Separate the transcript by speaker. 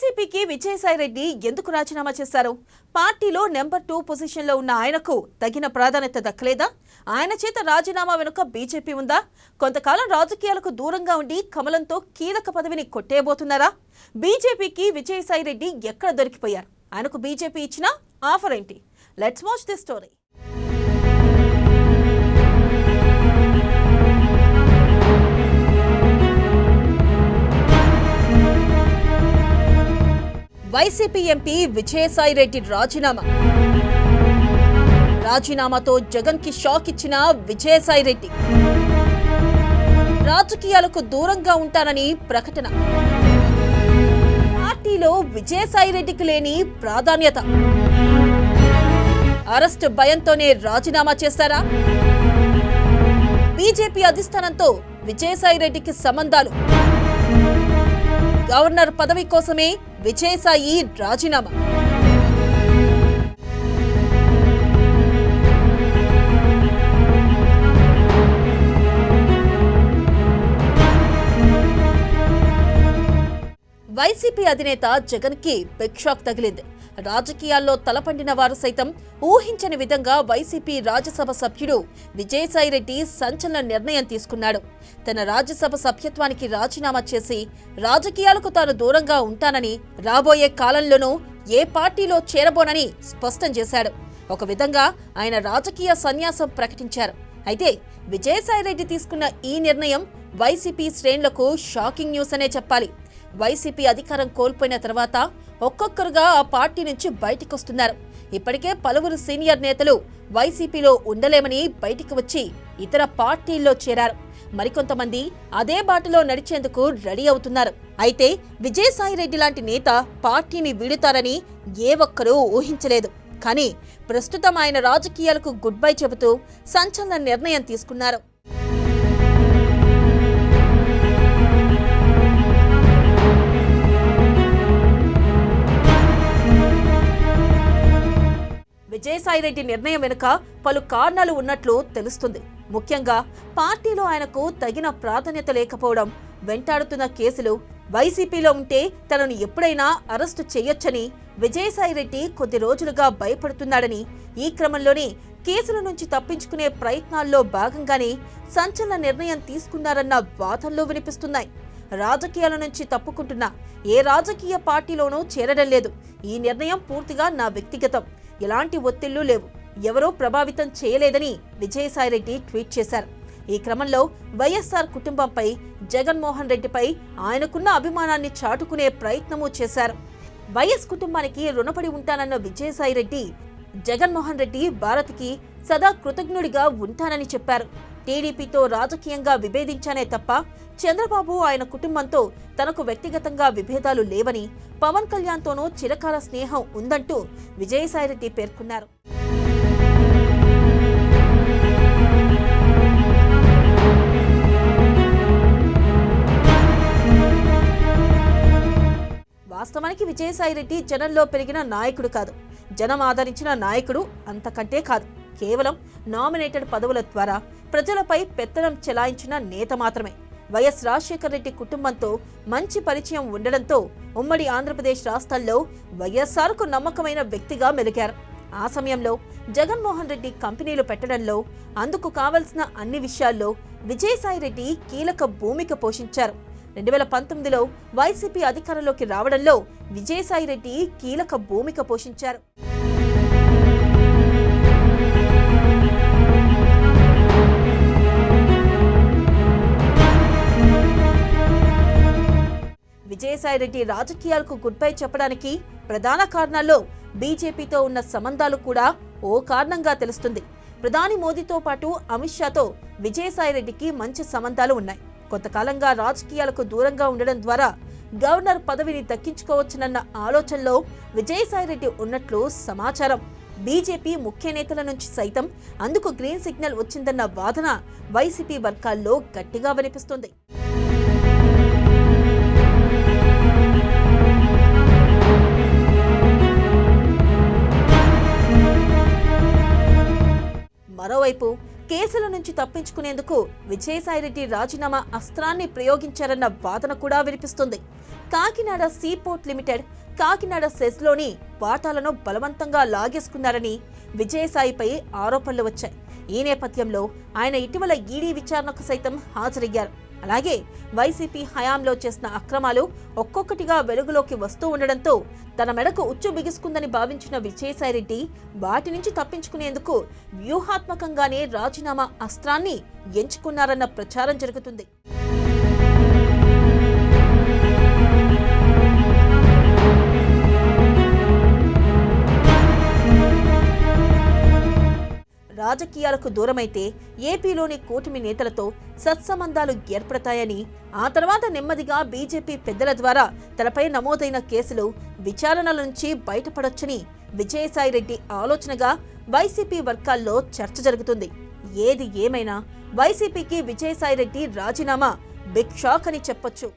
Speaker 1: వైసీపీకి విజయసాయిరెడ్డి ఎందుకు రాజీనామా చేశారు? పార్టీలో నెంబర్ 2 పొజిషన్లో ఉన్న ఆయనకు తగిన ప్రాధాన్యత దక్కలేదా? ఆయన చేత రాజీనామా వెనుక బీజేపీ ఉందా? కొంతకాలం రాజకీయాలకు దూరంగా ఉండి కమలంతో కీలక పదవిని కొట్టేయబోతున్నారా? బీజేపీకి విజయసాయిరెడ్డి ఎక్కడ దొరికిపోయారు? ఆయనకు బీజేపీ ఇచ్చిన ఆఫర్ ఏంటి? Let's watch this story. YCP MP Vijayasai Reddy రాజీనామాతో జగన్ కి షాక్ ఇచ్చిన విజయసాయిరెడ్డి రాజకీయాలకు దూరంగా ఉంటానని ప్రకటన. పార్టీలో విజయసాయిరెడ్డికి లేని ప్రాధాన్యత, అరెస్ట్ భయంతోనే రాజీనామా చేశారా? బీజేపీ అధిష్టానంతో విజయసాయిరెడ్డికి సంబంధాలు, గవర్నర్ పదవి కోసమే విజయసాయి రాజీనామా. వైసీపీ అధినేత జగన్ కి బిగ్ షాక్ తగిలింది. రాజకీయాల్లో తలపండిన వారు సైతం ఊహించని విధంగా వైసీపీ రాజ్యసభ సభ్యుడు విజయసాయిరెడ్డి సంచలన నిర్ణయం తీసుకున్నాడు. తన రాజ్యసభ సభ్యత్వానికి రాజీనామా చేసి రాజకీయాలకు తాను దూరంగా ఉంటానని, రాబోయే కాలంలోనూ ఏ పార్టీలో చేరబోనని స్పష్టం చేశాడు. ఒక విధంగా ఆయన రాజకీయ సన్యాసం ప్రకటించారు. అయితే విజయసాయిరెడ్డి తీసుకున్న ఈ నిర్ణయం వైసీపీ శ్రేణులకు షాకింగ్ న్యూస్ అనే చెప్పాలి. వైసీపీ అధికారం కోల్పోయిన తర్వాత ఒక్కొక్కరుగా ఆ పార్టీ నుంచి బయటకొస్తున్నారు. ఇప్పటికే పలువురు సీనియర్ నేతలు వైసీపీలో ఉండలేమని బయటికి వచ్చి ఇతర పార్టీల్లో చేరారు. మరికొంతమంది అదే బాటలో నడిచేందుకు రెడీ అవుతున్నారు. అయితే విజయసాయిరెడ్డి లాంటి నేత పార్టీని వీడుతారని ఏ ఒక్కరూ ఊహించలేదు. కానీ ప్రస్తుతం ఆయన రాజకీయాలకు గుడ్ బై చెబుతూ సంచలన నిర్ణయం తీసుకున్నారు. విజయసాయిరెడ్డి నిర్ణయం వెనుక పలు కారణాలు ఉన్నట్లు తెలుస్తుంది. ముఖ్యంగా పార్టీలో ఆయనకు తగిన ప్రాధాన్యత లేకపోవడం, వెంటాడుతున్న కేసులు, వైసీపీలో ఉంటే తనను ఎప్పుడైనా అరెస్టు చేయొచ్చని విజయసాయిరెడ్డి కొద్ది రోజులుగా భయపడుతున్నాడని, ఈ క్రమంలోనే కేసుల నుంచి తప్పించుకునే ప్రయత్నాల్లో భాగంగానే సంచలన నిర్ణయం తీసుకున్నారన్న వాదనలు వినిపిస్తున్నాయి. రాజకీయాల నుంచి తప్పుకుంటున్నా, ఏ రాజకీయ పార్టీలోనూ చేరడం లేదు. ఈ నిర్ణయం పూర్తిగా నా వ్యక్తిగతం, ఎలాంటి ఒత్తిళ్లు లేవు, ఎవరూ ప్రభావితం చేయలేదని విజయసాయిరెడ్డి ట్వీట్ చేశారు. ఈ క్రమంలో వైఎస్ఆర్ కుటుంబంపై, జగన్మోహన్ రెడ్డిపై ఆయనకున్న అభిమానాన్ని చాటుకునే ప్రయత్నమూ చేశారు. వైఎస్ కుటుంబానికి రుణపడి ఉంటానన్న విజయసాయిరెడ్డి జగన్మోహన్ రెడ్డి భారత్కి సదా కృతజ్ఞుడిగా ఉంటానని చెప్పారు. టీడీపీతో రాజకీయంగా విభేదించానే తప్ప చంద్రబాబు, ఆయన కుటుంబంతో తనకు వ్యక్తిగతంగా విభేదాలు లేవని, పవన్ కళ్యాణ్తోనూ చిరకాల స్నేహం ఉందంటూ విజయసాయిరెడ్డి పేర్కొన్నారు. వాస్తవానికి విజయసాయిరెడ్డి జనంలో పెరిగిన నాయకుడు కాదు, జనం ఆదరించిన నాయకుడు అంతకంటే కాదు. కేవలం నామినేటెడ్ పదవుల ద్వారా ప్రజలపై పెత్తనం చెలాయించిన నేత మాత్రమే. వైఎస్ రాజశేఖర రెడ్డి కుటుంబంతో మంచి పరిచయం ఉండడంతో ఉమ్మడి ఆంధ్రప్రదేశ్ రాష్ట్రాల్లో వైఎస్ఆర్కు నమ్మకమైన వ్యక్తిగా మెలిగారు. ఆ సమయంలో జగన్మోహన్ రెడ్డి కంపెనీలు పెట్టడంలో, అందుకు కావలసిన అన్ని విషయాల్లో విజయసాయిరెడ్డి కీలక భూమిక పోషించారు. 2019లో వైసీపీ అధికారంలోకి రావడంలో విజయసాయిరెడ్డి కీలక భూమిక పోషించారు. విజయసాయిరెడ్డి రాజకీయాలకు గుడ్ బై చెప్పడానికి ప్రధాన కారణాల్లో బీజేపీతో ఉన్న సంబంధాలు కూడా ఓ కారణంగా తెలుస్తుంది. ప్రధాని మోదీతో పాటు అమిత్ షాతో విజయసాయిరెడ్డికి మంచి సంబంధాలు ఉన్నాయి. కొంతకాలంగా రాజకీయాలకు దూరంగా ఉండడం ద్వారా గవర్నర్ పదవిని దక్కించుకోవచ్చునన్న ఆలోచనలో విజయసాయిరెడ్డి ఉన్నట్లు సమాచారం. బీజేపీ ముఖ్య నేతల నుంచి సైతం అందుకు గ్రీన్ సిగ్నల్ వచ్చిందన్న వాదన వైసీపీ వర్గాల్లో గట్టిగా వినిపిస్తుంది. మరోవైపు కేసుల నుంచి తప్పించుకునేందుకు విజయసాయిరెడ్డి రాజీనామా అస్త్రాన్ని ప్రయోగించారన్న వాదన కూడా వినిపిస్తుంది. కాకినాడ సీపోర్ట్ లిమిటెడ్, కాకినాడ సెస్లోని వాటాలను బలవంతంగా లాగేసుకున్నారని విజయసాయిపై ఆరోపణలు వచ్చాయి. ఈ నేపథ్యంలో ఆయన ఇటీవల ఈడీ విచారణకు సైతం హాజరయ్యారు. అలాగే వైసీపీ హయాంలో చేసిన అక్రమాలు ఒక్కొక్కటిగా వెలుగులోకి వస్తూ ఉండడంతో తన మెడకు ఉచ్చు బిగుసుకుందని భావించిన విజయసాయిరెడ్డి వాటి నుంచి తప్పించుకునేందుకు వ్యూహాత్మకంగానే రాజీనామా అస్త్రాన్ని ఎంచుకున్నారన్న ప్రచారం జరుగుతుంది. రాజకీయాలకు దూరమైతే ఏపీలోని కూటమి నేతలతో సత్సంబంధాలు ఏర్పడతాయని, ఆ తర్వాత నెమ్మదిగా బీజేపీ పెద్దల ద్వారా తనపై నమోదైన కేసులు, విచారణల నుంచి బయటపడొచ్చని విజయసాయిరెడ్డి ఆలోచనగా వైసీపీ వర్గాల్లో చర్చ జరుగుతుంది. ఏది ఏమైనా వైసీపీకి విజయసాయిరెడ్డి రాజీనామా బిగ్ షాక్ అని చెప్పొచ్చు.